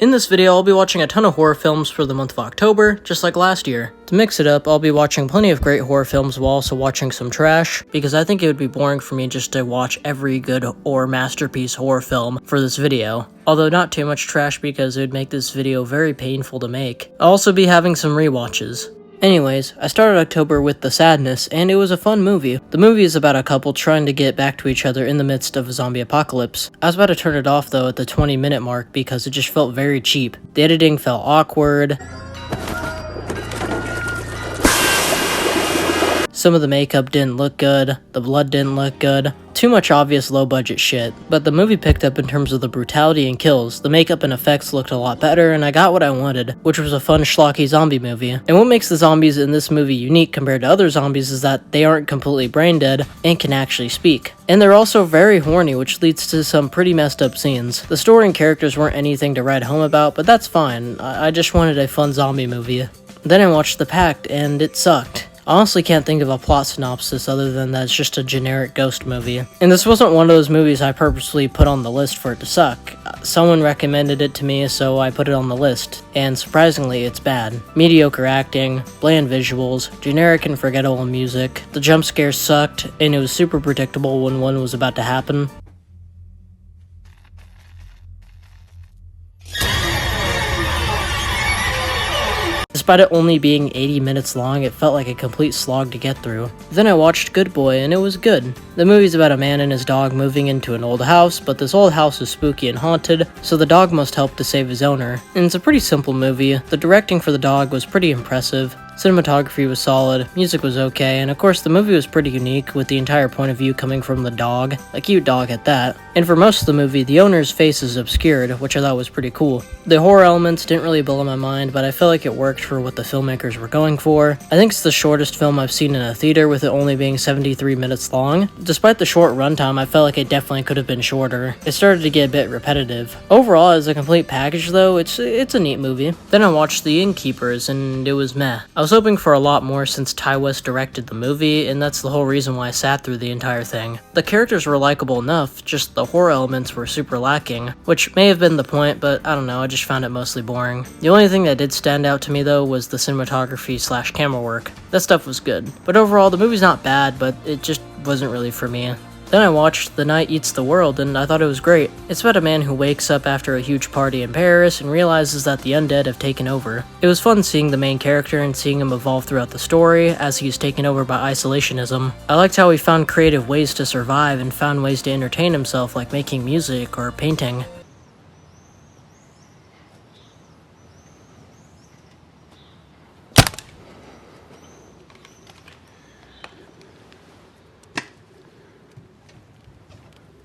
In this video, I'll be watching a ton of horror films for the month of October, just like last year. To mix it up, I'll be watching plenty of great horror films while also watching some trash, because I think it would be boring for me just to watch every good or masterpiece horror film for this video. Although not too much trash because it would make this video very painful to make. I'll also be having some rewatches. Anyways, I started October with The Sadness, and it was a fun movie. The movie is about a couple trying to get back to each other in the midst of a zombie apocalypse. I was about to turn it off though at the 20-minute mark because it just felt very cheap. The editing felt awkward. Some of the makeup didn't look good, the blood didn't look good. Too much obvious low-budget shit. But the movie picked up in terms of the brutality and kills. The makeup and effects looked a lot better, and I got what I wanted, which was a fun schlocky zombie movie. And what makes the zombies in this movie unique compared to other zombies is that they aren't completely brain dead and can actually speak. And they're also very horny, which leads to some pretty messed up scenes. The story and characters weren't anything to write home about, but that's fine. I just wanted a fun zombie movie. Then I watched The Pact, and it sucked. I honestly can't think of a plot synopsis other than that it's just a generic ghost movie. And this wasn't one of those movies I purposely put on the list for it to suck. Someone recommended it to me, so I put it on the list. And surprisingly, it's bad. Mediocre acting, bland visuals, generic and forgettable music. The jump scares sucked, and it was super predictable when one was about to happen. Despite it only being 80 minutes long, it felt like a complete slog to get through. Then I watched Good Boy, and it was good. The movie's about a man and his dog moving into an old house, but this old house is spooky and haunted, so the dog must help to save his owner. And it's a pretty simple movie. The directing for the dog was pretty impressive. Cinematography was solid, music was okay, and of course the movie was pretty unique with the entire point of view coming from the dog, a cute dog at that. And for most of the movie, the owner's face is obscured, which I thought was pretty cool. The horror elements didn't really blow my mind, but I felt like it worked for what the filmmakers were going for. I think it's the shortest film I've seen in a theater, with it only being 73 minutes long. Despite the short runtime, I felt like it definitely could have been shorter. It started to get a bit repetitive. Overall, as a complete package though, it's a neat movie. Then I watched The Innkeepers, and it was meh. I was hoping for a lot more since Ti West directed the movie, and that's the whole reason why I sat through the entire thing. The characters were likable enough, just the horror elements were super lacking, which may have been the point, but I don't know, I just found it mostly boring. The only thing that did stand out to me though was the cinematography / camera work. That stuff was good. But overall, the movie's not bad, but it just wasn't really for me. Then I watched The Night Eats the World, and I thought it was great. It's about a man who wakes up after a huge party in Paris and realizes that the undead have taken over. It was fun seeing the main character and seeing him evolve throughout the story as he's taken over by isolationism. I liked how he found creative ways to survive and found ways to entertain himself, like making music or painting.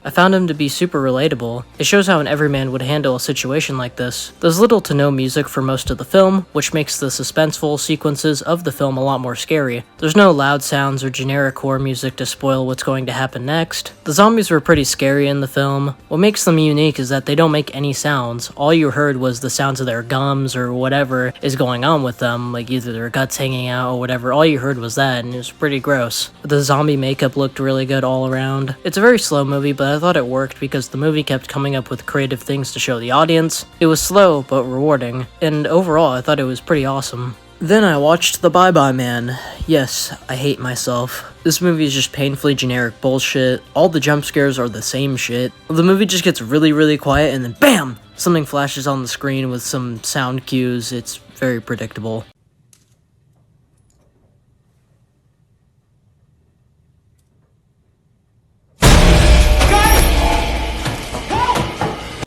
I found him to be super relatable. It shows how an everyman would handle a situation like this. There's little to no music for most of the film, which makes the suspenseful sequences of the film a lot more scary. There's no loud sounds or generic horror music to spoil what's going to happen next. The zombies were pretty scary in the film. What makes them unique is that they don't make any sounds. All you heard was the sounds of their gums or whatever is going on with them, like either their guts hanging out or whatever. All you heard was that, and it was pretty gross. The zombie makeup looked really good all around. It's a very slow movie, but I thought it worked because the movie kept coming up with creative things to show the audience. It was slow, but rewarding, and overall I thought it was pretty awesome. Then I watched The Bye Bye Man. Yes, I hate myself. This movie is just painfully generic bullshit. All the jump scares are the same shit. The movie just gets really quiet and then BAM! Something flashes on the screen with some sound cues. It's very predictable.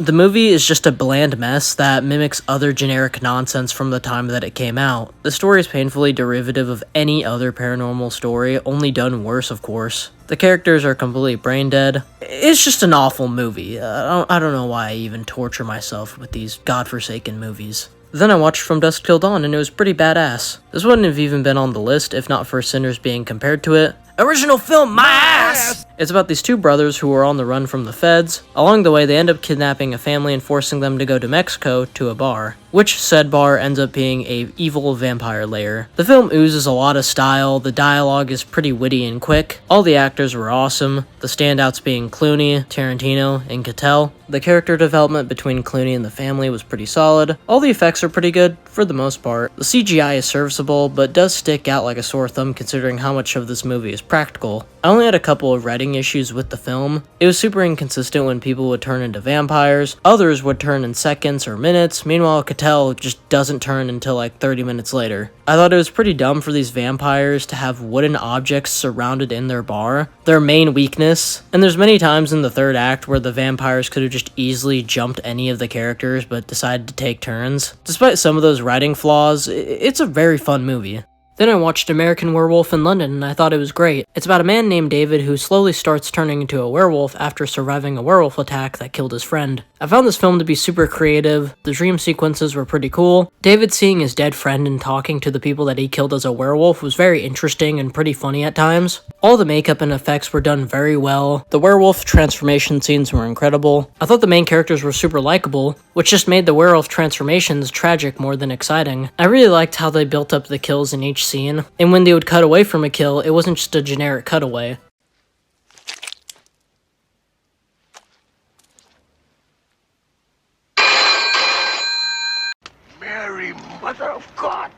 The movie is just a bland mess that mimics other generic nonsense from the time that it came out. The story is painfully derivative of any other paranormal story, only done worse of course. The characters are completely brain dead. It's just an awful movie. I don't know why I even torture myself with these godforsaken movies. Then I watched From Dusk Till Dawn, and it was pretty badass. This wouldn't have even been on the list if not for Sinners being compared to it. Original film, my ass! It's about these two brothers who are on the run from the feds. Along the way, they end up kidnapping a family and forcing them to go to Mexico to a bar, which said bar ends up being a evil vampire lair. The film oozes a lot of style, the dialogue is pretty witty and quick, all the actors were awesome, the standouts being Clooney, Tarantino, and Keitel. The character development between Clooney and the family was pretty solid. All the effects are pretty good, for the most part. The CGI is serviceable, but does stick out like a sore thumb considering how much of this movie is practical. I only had a couple of writing issues with the film. It was super inconsistent when people would turn into vampires, others would turn in seconds or minutes, meanwhile Keitel just doesn't turn until like 30 minutes later. I thought it was pretty dumb for these vampires to have wooden objects surrounded in their bar, their main weakness, and there's many times in the third act where the vampires could have just easily jumped any of the characters but decided to take turns. Despite some of those writing flaws, it's a very fun movie. Then I watched American Werewolf in London and I thought it was great. It's about a man named David who slowly starts turning into a werewolf after surviving a werewolf attack that killed his friend. I found this film to be super creative, the dream sequences were pretty cool. David seeing his dead friend and talking to the people that he killed as a werewolf was very interesting and pretty funny at times. All the makeup and effects were done very well. The werewolf transformation scenes were incredible. I thought the main characters were super likable, which just made the werewolf transformations tragic more than exciting. I really liked how they built up the kills in each scene, and when they would cut away from a kill, it wasn't just a generic cutaway. Mary, Mother of God!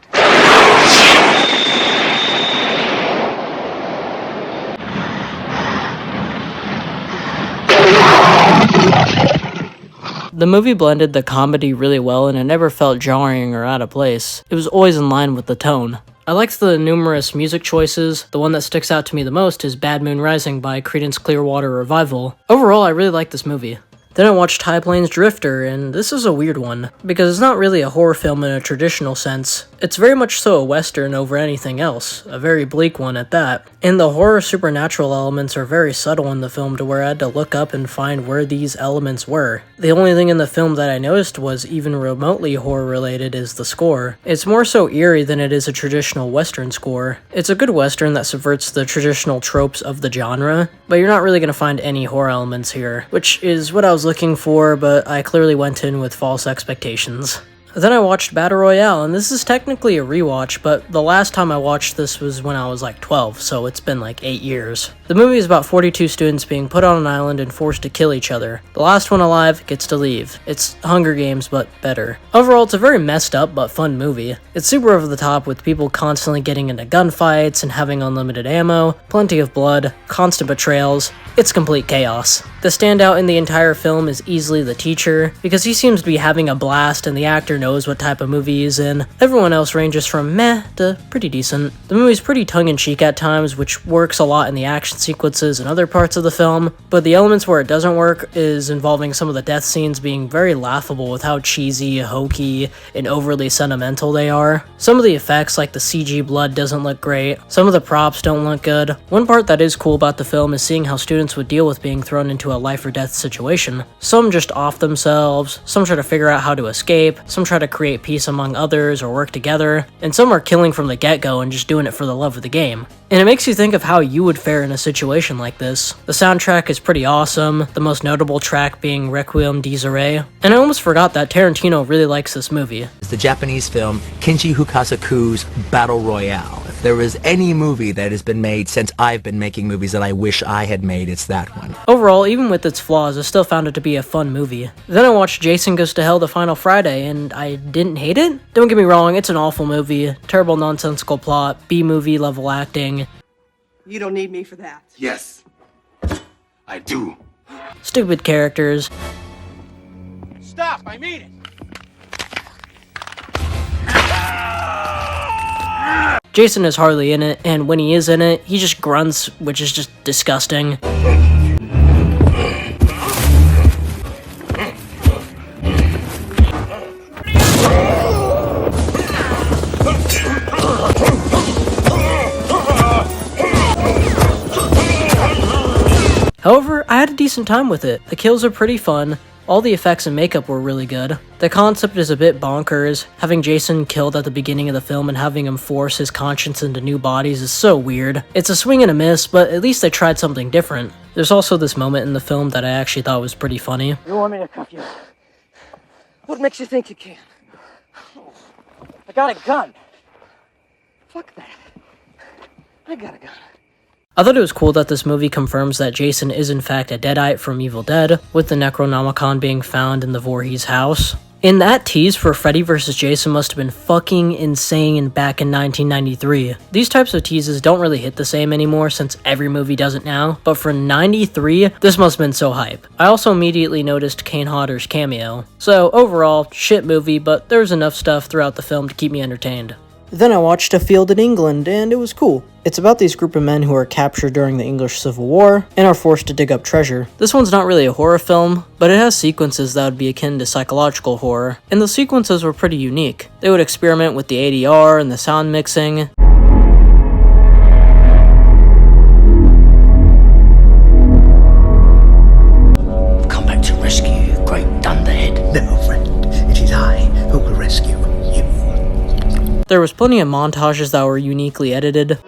The movie blended the comedy really well and it never felt jarring or out of place. It was always in line with the tone. I liked the numerous music choices. The one that sticks out to me the most is Bad Moon Rising by Creedence Clearwater Revival. Overall, I really like this movie. Then I watched High Plains Drifter, and this is a weird one, because it's not really a horror film in a traditional sense. It's very much so a western over anything else, a very bleak one at that. And the horror supernatural elements are very subtle in the film to where I had to look up and find where these elements were. The only thing in the film that I noticed was even remotely horror related is the score. It's more so eerie than it is a traditional western score. It's a good western that subverts the traditional tropes of the genre, but you're not really going to find any horror elements here, which is what I was looking for, but I clearly went in with false expectations. Then I watched Battle Royale, and this is technically a rewatch, but the last time I watched this was when I was like 12, so it's been like 8 years. The movie is about 42 students being put on an island and forced to kill each other. The last one alive gets to leave. It's Hunger Games, but better. Overall, it's a very messed up but fun movie. It's super over the top with people constantly getting into gunfights and having unlimited ammo, plenty of blood, constant betrayals. It's complete chaos. The standout in the entire film is easily the teacher, because he seems to be having a blast and the actor knows what type of movie he's in. Everyone else ranges from meh to pretty decent. The movie's pretty tongue-in-cheek at times, which works a lot in the action sequences and other parts of the film, but the elements where it doesn't work is involving some of the death scenes being very laughable with how cheesy, hokey, and overly sentimental they are. Some of the effects, like the CG blood, doesn't look great. Some of the props don't look good. One part that is cool about the film is seeing how students would deal with being thrown into a life or death situation. Some just off themselves, some try to figure out how to escape, some try to create peace among others or work together, and some are killing from the get-go and just doing it for the love of the game. And it makes you think of how you would fare in a situation like this. The soundtrack is pretty awesome, the most notable track being Requiem Disarray. And I almost forgot that Tarantino really likes this movie. It's the Japanese film Kinji Hukasaku's Battle Royale. If there is any movie that has been made since I've been making movies that I wish I had made, it's that one. Overall, even with its flaws, I still found it to be a fun movie. Then I watched Jason Goes to Hell the Final Friday, and I didn't hate it? Don't get me wrong, it's an awful movie, terrible nonsensical plot, B-movie level acting. You don't need me for that. Yes, I do. Stupid characters. Stop, I mean it! Jason is hardly in it, and when he is in it, he just grunts, which is just disgusting. However, I had a decent time with it. The kills are pretty fun, All the effects and makeup were really good. The concept is a bit bonkers. Having Jason killed at the beginning of the film and having him force his conscience into new bodies is so weird. It's a swing and a miss, but at least they tried something different. There's also this moment in the film that I actually thought was pretty funny. You want me to cuff you? What makes you think you can? I got a gun. Fuck that. I got a gun. I thought it was cool that this movie confirms that Jason is in fact a Deadite from Evil Dead, with the Necronomicon being found in the Voorhees house. And that tease for Freddy vs. Jason must have been fucking insane back in 1993. These types of teases don't really hit the same anymore since every movie does it now, but for 93, this must have been so hype. I also immediately noticed Kane Hodder's cameo. So overall, shit movie, but there's enough stuff throughout the film to keep me entertained. Then I watched A Field in England, and it was cool. It's about these group of men who are captured during the English Civil War and are forced to dig up treasure. This one's not really a horror film, but it has sequences that would be akin to psychological horror, and the sequences were pretty unique. They would experiment with the ADR and the sound mixing. Come back to rescue you, great dunderhead. No, friend. It is I who will rescue you. There was plenty of montages that were uniquely edited.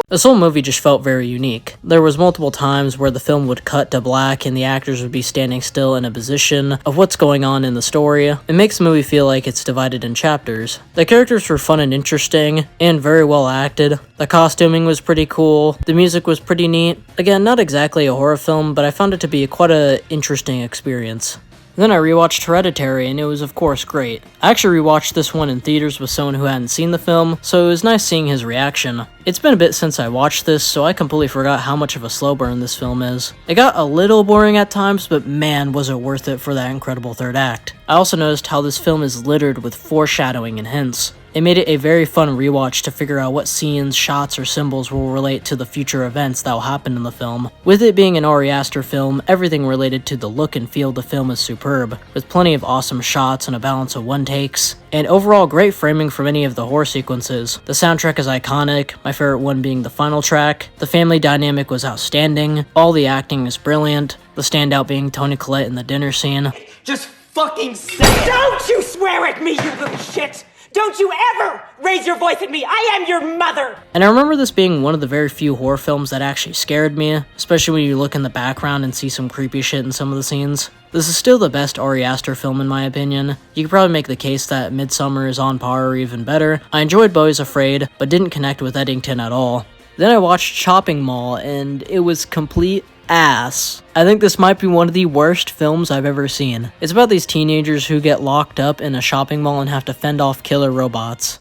This whole movie just felt very unique. There was multiple times where the film would cut to black and the actors would be standing still in a position of what's going on in the story. It makes the movie feel like it's divided in chapters. The characters were fun and interesting, and very well acted. The costuming was pretty cool. The music was pretty neat. Again, not exactly a horror film, but I found it to be quite an interesting experience. Then I rewatched Hereditary, and it was of course great. I actually rewatched this one in theaters with someone who hadn't seen the film, so it was nice seeing his reaction. It's been a bit since I watched this, so I completely forgot how much of a slow burn this film is. It got a little boring at times, but man was it worth it for that incredible third act. I also noticed how this film is littered with foreshadowing and hints. It made it a very fun rewatch to figure out what scenes, shots, or symbols will relate to the future events that will happen in the film. With it being an Ari Aster film, everything related to the look and feel of the film is superb, with plenty of awesome shots and a balance of one takes, and overall great framing for many of the horror sequences. The soundtrack is iconic, my favorite one being the final track. The family dynamic was outstanding, all the acting is brilliant, the standout being Toni Collette in the dinner scene. Just fucking say it. Don't you swear at me, you little shit! Don't you ever raise your voice at me! I am your mother! And I remember this being one of the very few horror films that actually scared me, especially when you look in the background and see some creepy shit in some of the scenes. This is still the best Ari Aster film in my opinion. You could probably make the case that Midsommar is on par or even better. I enjoyed Beau is Afraid, but didn't connect with Eddington at all. Then I watched Chopping Mall, and it was complete ass. I think this might be one of the worst films I've ever seen. It's about these teenagers who get locked up in a shopping mall and have to fend off killer robots.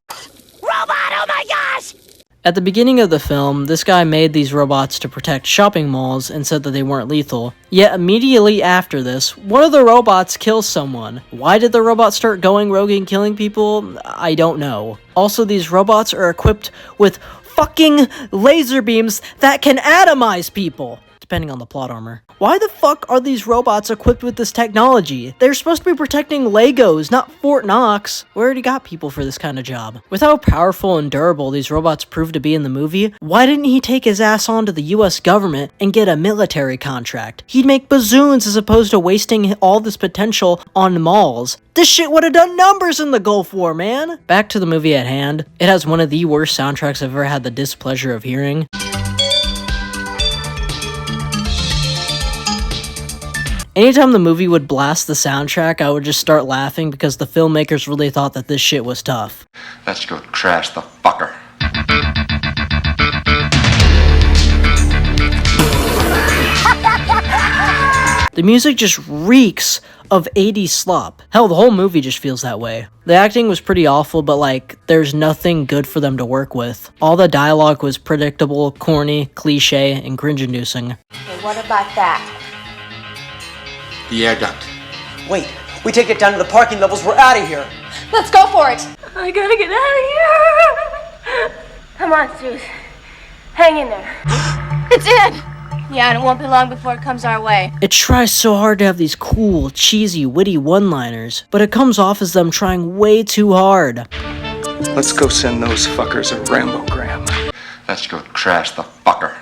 Robot, oh my gosh! At the beginning of the film, this guy made these robots to protect shopping malls and said that they weren't lethal. Yet immediately after this, one of the robots kills someone. Why did the robot start going rogue and killing people? I don't know. Also, these robots are equipped with fucking laser beams that can atomize people, depending on the plot armor. Why the fuck are these robots equipped with this technology? They're supposed to be protecting Legos, not Fort Knox. We already got people for this kind of job. With how powerful and durable these robots proved to be in the movie, why didn't he take his ass on to the US government and get a military contract? He'd make bazooms as opposed to wasting all this potential on malls. This shit would have done numbers in the Gulf War, man! Back to the movie at hand. It has one of the worst soundtracks I've ever had the displeasure of hearing. Anytime the movie would blast the soundtrack, I would just start laughing because the filmmakers really thought that this shit was tough. Let's go trash the fucker. The music just reeks of 80s slop. Hell, the whole movie just feels that way. The acting was pretty awful, but like, there's nothing good for them to work with. All the dialogue was predictable, corny, cliche, and cringe-inducing. Okay, what about that? The air duct. Wait, we take it down to the parking levels, we're out of here! Let's go for it! I gotta get out of here! Come on, Zeus. Hang in there. It's in! Yeah, and it won't be long before it comes our way. It tries so hard to have these cool, cheesy, witty one-liners, but it comes off as them trying way too hard. Let's go send those fuckers a Rambogram. Let's go crash the fucker.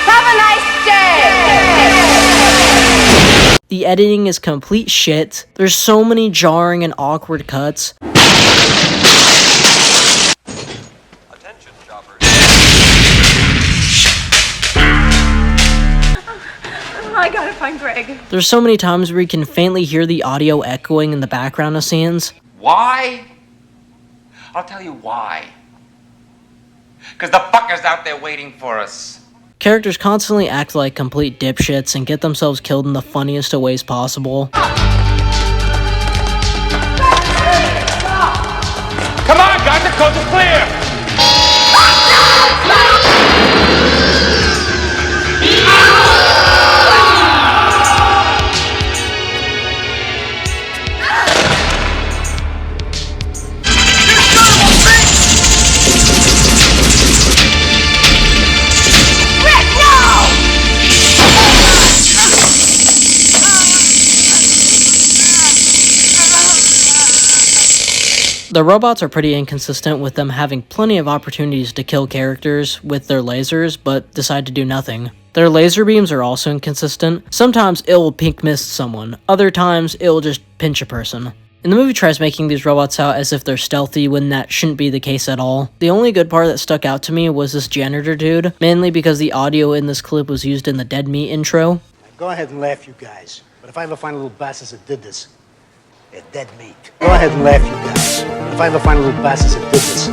Have a nice day! The editing is complete shit. There's so many jarring and awkward cuts. I gotta find Greg. There's so many times where you can faintly hear the audio echoing in the background of scenes. Why? I'll tell you why. Because the fucker's out there waiting for us. Characters constantly act like complete dipshits and get themselves killed in the funniest of ways possible. Come on, guys, the coast is clear! The robots are pretty inconsistent, with them having plenty of opportunities to kill characters with their lasers, but decide to do nothing. Their laser beams are also inconsistent. Sometimes it will pink mist someone, other times it will just pinch a person. And the movie tries making these robots out as if they're stealthy when that shouldn't be the case at all. The only good part that stuck out to me was this janitor dude, mainly because the audio in this clip was used in the Dead Meat intro. Go ahead and laugh, you guys. But if I ever find a little bastards that did this, they're dead meat. Go ahead and laugh, you guys. But if I ever find a little bastards that did this,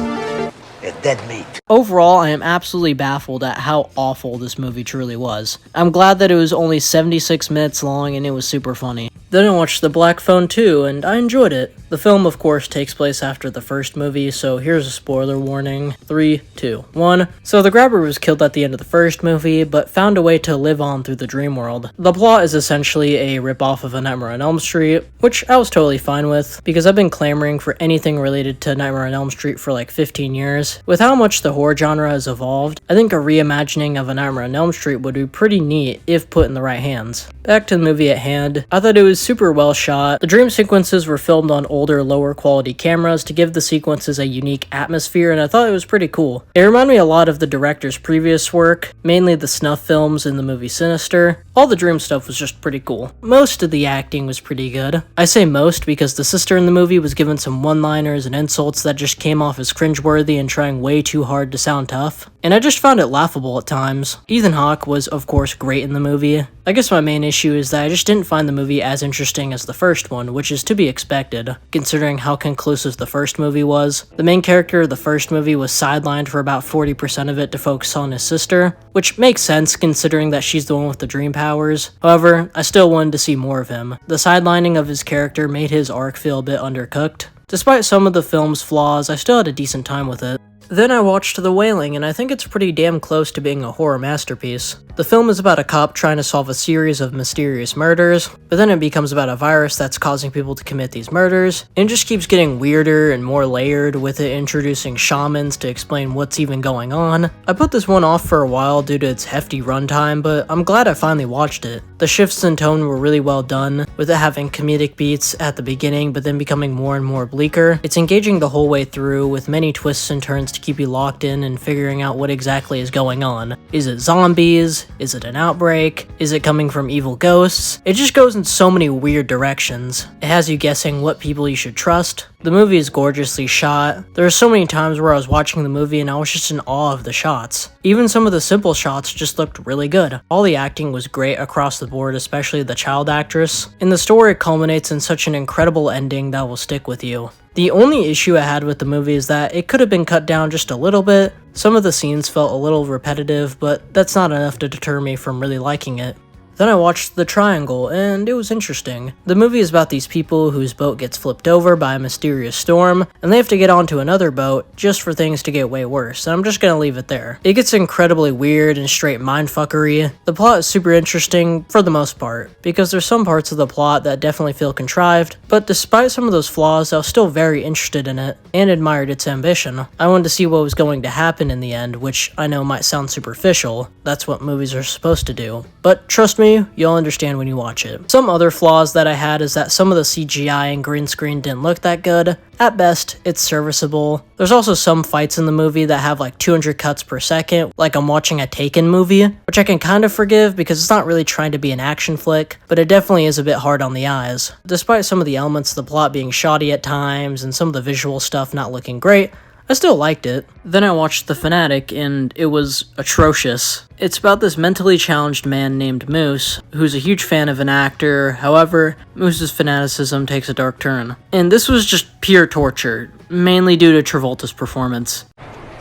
they're dead meat. Overall, I am absolutely baffled at how awful this movie truly was. I'm glad that it was only 76 minutes long and it was super funny. Then I watched The Black Phone 2, and I enjoyed it. The film, of course, takes place after the first movie, so here's a spoiler warning. 3, 2, 1. So the grabber was killed at the end of the first movie, but found a way to live on through the dream world. The plot is essentially a ripoff of A Nightmare on Elm Street, which I was totally fine with, because I've been clamoring for anything related to Nightmare on Elm Street for like 15 years. With how much the horror genre has evolved, I think a reimagining of A Nightmare on Elm Street would be pretty neat if put in the right hands. Back to the movie at hand, I thought it was super well shot. The dream sequences were filmed on older, lower quality cameras to give the sequences a unique atmosphere, and I thought it was pretty cool. It reminded me a lot of the director's previous work, mainly the snuff films in the movie Sinister. All the dream stuff was just pretty cool. Most of the acting was pretty good. I say most because the sister in the movie was given some one-liners and insults that just came off as cringeworthy and trying way too hard to sound tough. And I just found it laughable at times. Ethan Hawke was, of course, great in the movie. I guess my main issue is that I just didn't find the movie as interesting as the first one, which is to be expected, considering how conclusive the first movie was. The main character of the first movie was sidelined for about 40% of it to focus on his sister, which makes sense considering that she's the one with the dream powers. However, I still wanted to see more of him. The sidelining of his character made his arc feel a bit undercooked. Despite some of the film's flaws, I still had a decent time with it. Then I watched The Wailing, and I think it's pretty damn close to being a horror masterpiece. The film is about a cop trying to solve a series of mysterious murders, but then it becomes about a virus that's causing people to commit these murders, and it just keeps getting weirder and more layered, with it introducing shamans to explain what's even going on. I put this one off for a while due to its hefty runtime, but I'm glad I finally watched it. The shifts in tone were really well done, with it having comedic beats at the beginning but then becoming more and more bleaker. It's engaging the whole way through, with many twists and turns to keep you locked in and figuring out what exactly is going on. Is it zombies? Is it an outbreak? Is it coming from evil ghosts? It just goes in so many weird directions. It has you guessing what people you should trust. The movie is gorgeously shot. There are so many times where I was watching the movie and I was just in awe of the shots. Even some of the simple shots just looked really good. All the acting was great across the board, especially the child actress. And the story culminates in such an incredible ending that will stick with you. The only issue I had with the movie is that it could have been cut down just a little bit. Some of the scenes felt a little repetitive, but that's not enough to deter me from really liking it. Then I watched The Triangle, and it was interesting. The movie is about these people whose boat gets flipped over by a mysterious storm, and they have to get onto another boat just for things to get way worse, and I'm just gonna leave it there. It gets incredibly weird and straight mindfuckery. The plot is super interesting for the most part, because there's some parts of the plot that definitely feel contrived, but despite some of those flaws, I was still very interested in it, and admired its ambition. I wanted to see what was going to happen in the end, which I know might sound superficial. That's what movies are supposed to do. But trust me, me, you'll understand when you watch it. Some other flaws that I had is that some of the CGI and green screen didn't look that good. At best, it's serviceable. There's also some fights in the movie that have like 200 cuts per second, like I'm watching a Taken movie, which I can kind of forgive because it's not really trying to be an action flick, but it definitely is a bit hard on the eyes. Despite some of the elements of the plot being shoddy at times and some of the visual stuff not looking great, I still liked it. Then I watched The Fanatic, and it was atrocious. It's about this mentally challenged man named Moose, who's a huge fan of an actor. However, Moose's fanaticism takes a dark turn. And this was just pure torture, mainly due to Travolta's performance.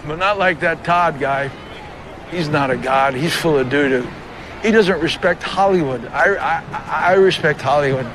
But not like that Todd guy. He's not a god, he's full of doo-doo. He doesn't respect Hollywood. I respect Hollywood.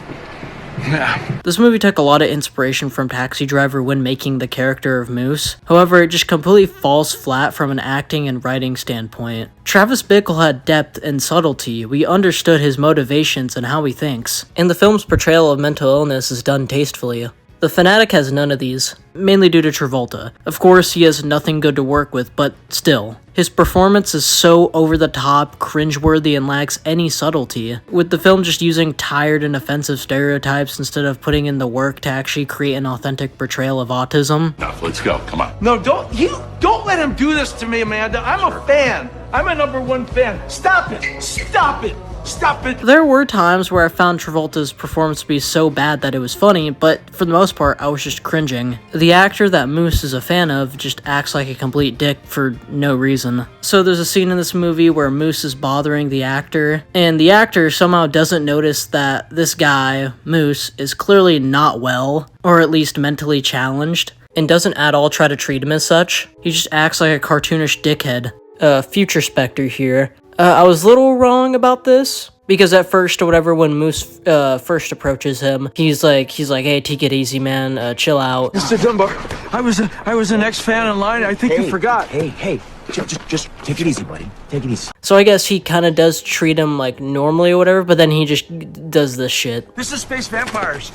This movie took a lot of inspiration from Taxi Driver when making the character of Moose. However, it just completely falls flat from an acting and writing standpoint. Travis Bickle had depth and subtlety. We understood his motivations and how he thinks. And the film's portrayal of mental illness is done tastefully. The Fanatic has none of these, mainly due to Travolta. Of course, he has nothing good to work with, but still. His performance is so over-the-top, cringeworthy, and lacks any subtlety, with the film just using tired and offensive stereotypes instead of putting in the work to actually create an authentic portrayal of autism. Enough, let's go, come on. No, don't let him do this to me, Amanda. I'm a fan. I'm a #1 fan. Stop it. Stop it. Stop it! There were times where I found Travolta's performance to be so bad that it was funny, but for the most part, I was just cringing. The actor that Moose is a fan of just acts like a complete dick for no reason. So there's a scene in this movie where Moose is bothering the actor, and the actor somehow doesn't notice that this guy, Moose, is clearly not well, or at least mentally challenged, and doesn't at all try to treat him as such. He just acts like a cartoonish dickhead. Future Spectre here. I was a little wrong about this, because at first or whatever, when Moose first approaches him, he's like, hey, take it easy, man, chill out. Mr. Dunbar, I was an ex-fan in line. I think you forgot. Hey, just take it easy, buddy. Take it easy. So I guess he kind of does treat him like normally or whatever, but then he just does this shit. This is Space Vampires.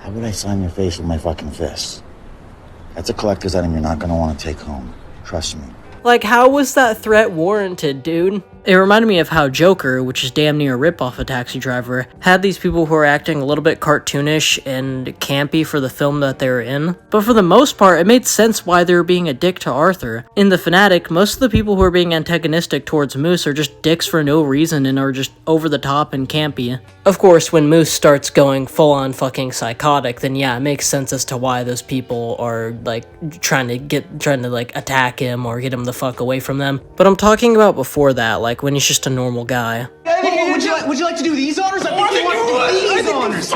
How would I sign your face with my fucking fist? That's a collector's item you're not gonna want to take home. Trust me. Like, how was that threat warranted, dude? It reminded me of how Joker, which is damn near a ripoff of Taxi Driver, had these people who were acting a little bit cartoonish and campy for the film that they were in. But for the most part, it made sense why they were being a dick to Arthur. In The Fanatic, most of the people who are being antagonistic towards Moose are just dicks for no reason and are just over the top and campy. Of course, when Moose starts going full-on fucking psychotic, then yeah, it makes sense as to why those people are, like, trying to like, attack him or get him the fuck away from them. But I'm talking about before that, like, when he's just a normal guy. Would you like to do these honors? I think you want to do these honors.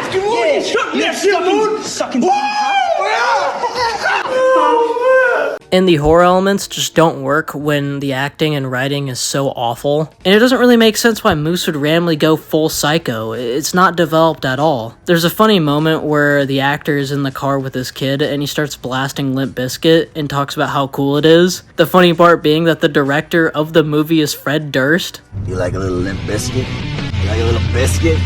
And the horror elements just don't work when the acting and writing is so awful. And it doesn't really make sense why Moose would randomly go full psycho. It's not developed at all. There's a funny moment where the actor is in the car with his kid and he starts blasting Limp Bizkit and talks about how cool it is. The funny part being that the director of the movie is Fred Durst. You like a little Limp Biscuit? You like a little biscuit?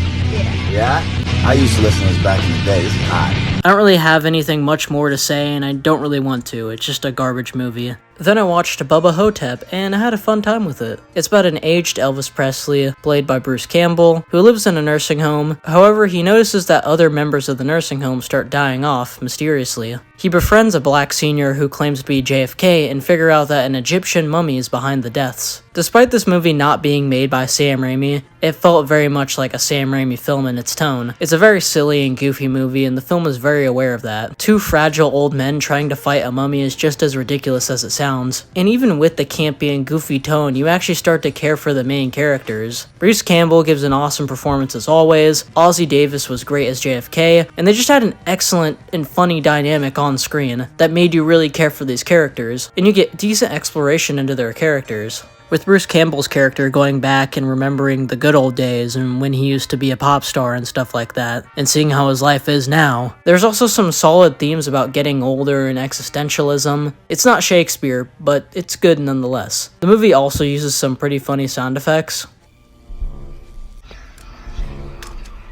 Yeah? I used to listen to this back in the day. This is hot. I don't really have anything much more to say, and I don't really want to. It's just a garbage movie. Then I watched Bubba Hotep, and I had a fun time with it. It's about an aged Elvis Presley, played by Bruce Campbell, who lives in a nursing home. However, he notices that other members of the nursing home start dying off, mysteriously. He befriends a black senior who claims to be JFK and figure out that an Egyptian mummy is behind the deaths. Despite this movie not being made by Sam Raimi, it felt very much like a Sam Raimi film in its tone. It's a very silly and goofy movie, and the film is very aware of that. Two fragile old men trying to fight a mummy is just as ridiculous as it sounds. And even with the campy and goofy tone, you actually start to care for the main characters. Bruce Campbell gives an awesome performance as always, Ozzie Davis was great as JFK, and they just had an excellent and funny dynamic on screen that made you really care for these characters, and you get decent exploration into their characters. With Bruce Campbell's character going back and remembering the good old days and when he used to be a pop star and stuff like that, and seeing how his life is now. There's also some solid themes about getting older and existentialism. It's not Shakespeare, but it's good nonetheless. The movie also uses some pretty funny sound effects.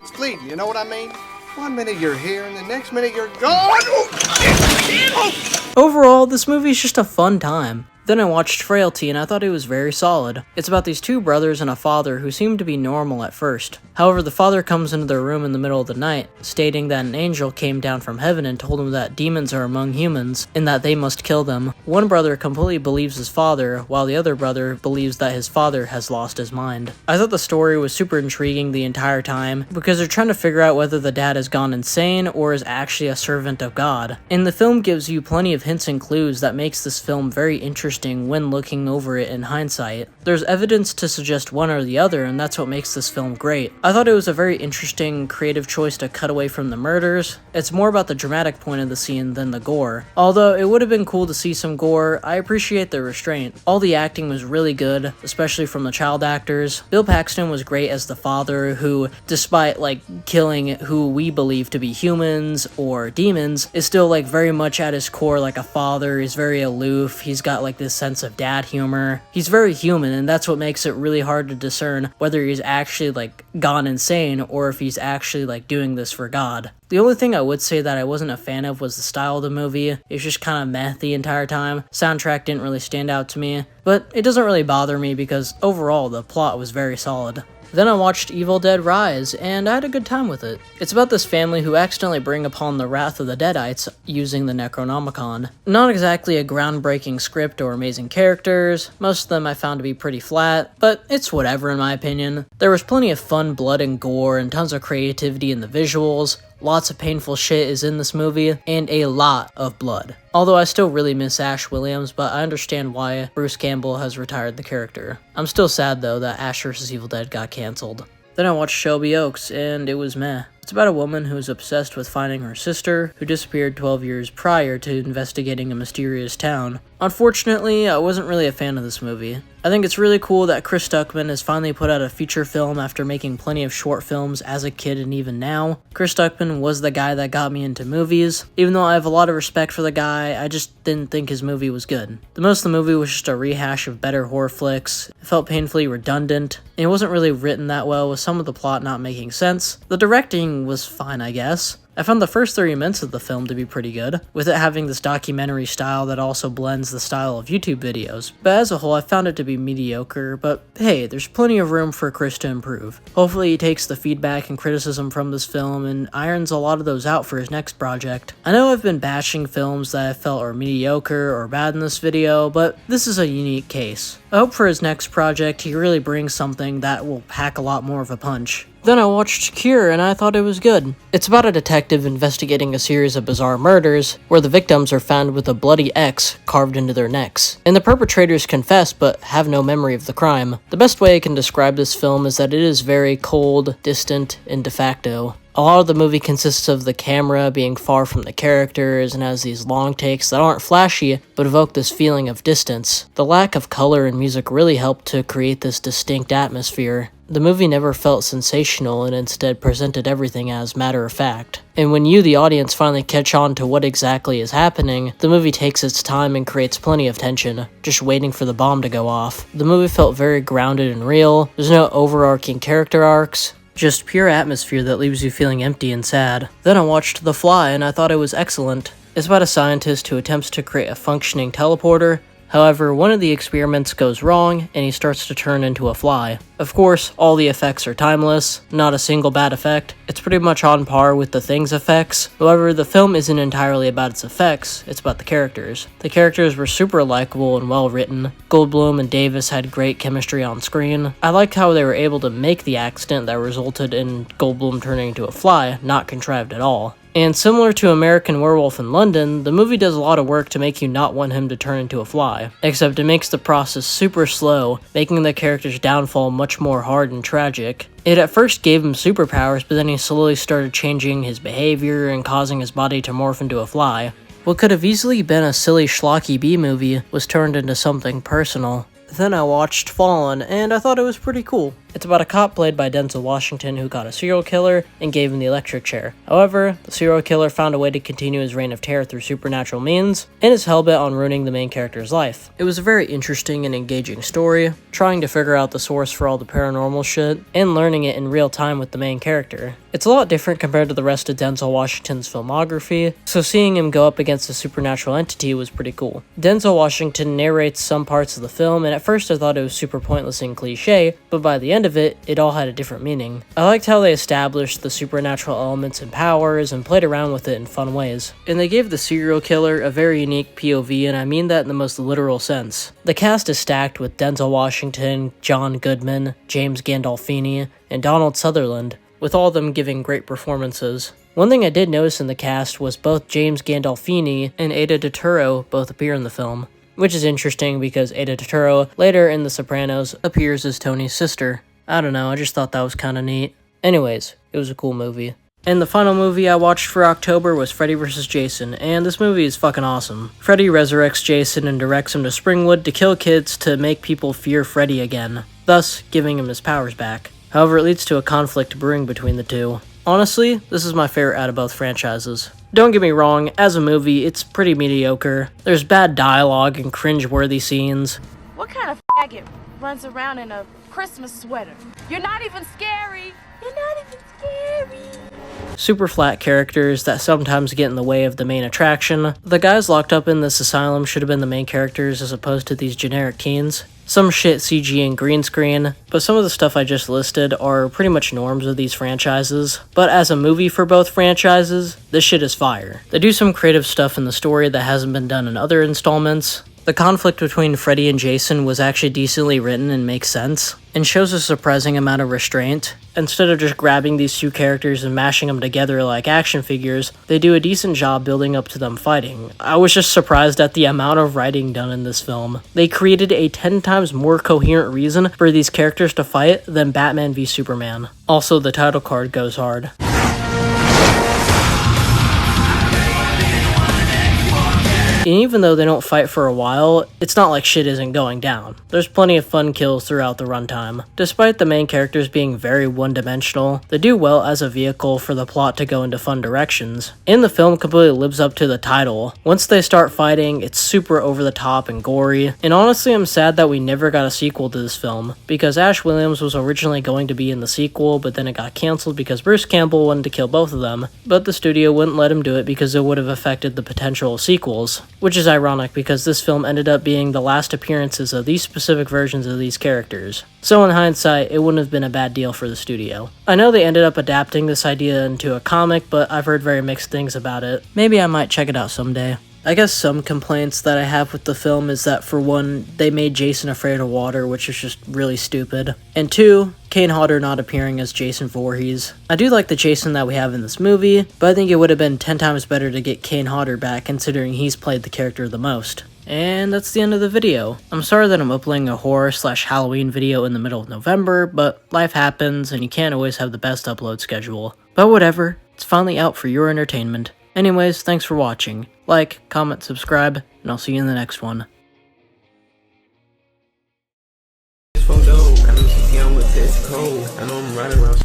It's fleeting, you know what I mean? One minute you're here and the next minute you're gone. Overall, this movie is just a fun time. Then I watched Frailty and I thought it was very solid. It's about these two brothers and a father who seem to be normal at first. However, the father comes into their room in the middle of the night, stating that an angel came down from heaven and told him that demons are among humans and that they must kill them. One brother completely believes his father, while the other brother believes that his father has lost his mind. I thought the story was super intriguing the entire time because they're trying to figure out whether the dad has gone insane or is actually a servant of God. And the film gives you plenty of hints and clues that makes this film very interesting when looking over it in hindsight. There's evidence to suggest one or the other, and that's what makes this film great. I thought it was a very interesting, creative choice to cut away from the murders. It's more about the dramatic point of the scene than the gore. Although it would have been cool to see some gore, I appreciate the restraint. All the acting was really good, especially from the child actors. Bill Paxton was great as the father who, despite killing who we believe to be humans or demons, is still very much at his core like a father. He's very aloof. He's got this sense of dad humor. He's very human, and that's what makes it really hard to discern whether he's actually gone insane or if he's actually doing this for God. The only thing I would say that I wasn't a fan of was the style of the movie. It's just kind of meh the entire time. Soundtrack didn't really stand out to me, but it doesn't really bother me because overall the plot was very solid. Then I watched Evil Dead Rise, and I had a good time with it. It's about this family who accidentally bring upon the wrath of the Deadites using the Necronomicon. Not exactly a groundbreaking script or amazing characters, most of them I found to be pretty flat, but it's whatever in my opinion. There was plenty of fun blood and gore and tons of creativity in the visuals. Lots of painful shit is in this movie, and a lot of blood. Although I still really miss Ash Williams, but I understand why Bruce Campbell has retired the character. I'm still sad though that Ash vs. Evil Dead got cancelled. Then I watched Shelby Oaks, and it was meh. It's about a woman who is obsessed with finding her sister, who disappeared 12 years prior to investigating a mysterious town. Unfortunately, I wasn't really a fan of this movie. I think it's really cool that Chris Stuckman has finally put out a feature film after making plenty of short films as a kid and even now. Chris Stuckman was the guy that got me into movies. Even though I have a lot of respect for the guy, I just didn't think his movie was good. The most of the movie was just a rehash of better horror flicks. It felt painfully redundant, and it wasn't really written that well with some of the plot not making sense. The directing was fine, I guess. I found the first 30 minutes of the film to be pretty good, with it having this documentary style that also blends the style of YouTube videos, but as a whole I found it to be mediocre, but hey, there's plenty of room for Chris to improve. Hopefully he takes the feedback and criticism from this film and irons a lot of those out for his next project. I know I've been bashing films that I felt are mediocre or bad in this video, but this is a unique case. I hope for his next project he really brings something that will pack a lot more of a punch. Then I watched Cure and I thought it was good. It's about a detective investigating a series of bizarre murders where the victims are found with a bloody X carved into their necks, and the perpetrators confess but have no memory of the crime. The best way I can describe this film is that it is very cold, distant, and de facto. A lot of the movie consists of the camera being far from the characters and has these long takes that aren't flashy but evoke this feeling of distance. The lack of color and music really helped to create this distinct atmosphere. The movie never felt sensational and instead presented everything as matter of fact. And when you, the audience, finally catch on to what exactly is happening, the movie takes its time and creates plenty of tension, just waiting for the bomb to go off. The movie felt very grounded and real. There's no overarching character arcs. Just pure atmosphere that leaves you feeling empty and sad. Then I watched The Fly and I thought it was excellent. It's about a scientist who attempts to create a functioning teleporter. However, one of the experiments goes wrong and he starts to turn into a fly. Of course, all the effects are timeless, not a single bad effect. It's pretty much on par with The Thing's effects. However, the film isn't entirely about its effects, it's about the characters. The characters were super likable and well written. Goldblum and Davis had great chemistry on screen. I liked how they were able to make the accident that resulted in Goldblum turning into a fly not contrived at all. And similar to American Werewolf in London, the movie does a lot of work to make you not want him to turn into a fly, except it makes the process super slow, making the character's downfall much more hard and tragic. It at first gave him superpowers, but then he slowly started changing his behavior and causing his body to morph into a fly. What could have easily been a silly schlocky B-movie was turned into something personal. Then I watched Fallen, and I thought it was pretty cool. It's about a cop played by Denzel Washington who caught a serial killer and gave him the electric chair. However, the serial killer found a way to continue his reign of terror through supernatural means, and is hellbent on ruining the main character's life. It was a very interesting and engaging story, trying to figure out the source for all the paranormal shit, and learning it in real time with the main character. It's a lot different compared to the rest of Denzel Washington's filmography, so seeing him go up against a supernatural entity was pretty cool. Denzel Washington narrates some parts of the film, and at first I thought it was super pointless and cliche, but by the end of it, it all had a different meaning. I liked how they established the supernatural elements and powers, and played around with it in fun ways. And they gave the serial killer a very unique POV, and I mean that in the most literal sense. The cast is stacked with Denzel Washington, John Goodman, James Gandolfini, and Donald Sutherland, with all of them giving great performances. One thing I did notice in the cast was both James Gandolfini and Ada Turturro both appear in the film, which is interesting because Ada Turturro later in The Sopranos appears as Tony's sister. I don't know, I just thought that was kinda neat. Anyways, it was a cool movie. And the final movie I watched for October was Freddy vs. Jason, and this movie is fucking awesome. Freddy resurrects Jason and directs him to Springwood to kill kids to make people fear Freddy again, thus giving him his powers back. However, it leads to a conflict brewing between the two. Honestly, this is my favorite out of both franchises. Don't get me wrong, as a movie, it's pretty mediocre. There's bad dialogue and cringe-worthy scenes. What kind of faggot runs around in a Christmas sweater? You're not even scary. You're not even scary. Super flat characters that sometimes get in the way of the main attraction. The guys locked up in this asylum should have been the main characters as opposed to these generic teens. Some shit CG and green screen, but some of the stuff I just listed are pretty much norms of these franchises. But as a movie for both franchises, this shit is fire. They do some creative stuff in the story that hasn't been done in other installments. The conflict between Freddy and Jason was actually decently written and makes sense, and shows a surprising amount of restraint. Instead of just grabbing these two characters and mashing them together like action figures, they do a decent job building up to them fighting. I was just surprised at the amount of writing done in this film. They created a 10 times more coherent reason for these characters to fight than Batman v Superman. Also, the title card goes hard. And even though they don't fight for a while, it's not like shit isn't going down. There's plenty of fun kills throughout the runtime. Despite the main characters being very one-dimensional, they do well as a vehicle for the plot to go into fun directions. And the film completely lives up to the title. Once they start fighting, it's super over the top and gory. And honestly, I'm sad that we never got a sequel to this film, because Ash Williams was originally going to be in the sequel, but then it got cancelled because Bruce Campbell wanted to kill both of them. But the studio wouldn't let him do it because it would have affected the potential sequels. Which is ironic because this film ended up being the last appearances of these specific versions of these characters. So in hindsight, it wouldn't have been a bad deal for the studio. I know they ended up adapting this idea into a comic, but I've heard very mixed things about it. Maybe I might check it out someday. I guess some complaints that I have with the film is that, for one, they made Jason afraid of water, which is just really stupid. And two, Kane Hodder not appearing as Jason Voorhees. I do like the Jason that we have in this movie, but I think it would have been 10 times better to get Kane Hodder back, considering he's played the character the most. And that's the end of the video. I'm sorry that I'm uploading a horror/Halloween video in the middle of November, but life happens and you can't always have the best upload schedule. But whatever, it's finally out for your entertainment. Anyways, thanks for watching. Like, comment, subscribe, and I'll see you in the next one. Photo, I know she's young, but it's cold. I know I'm right around.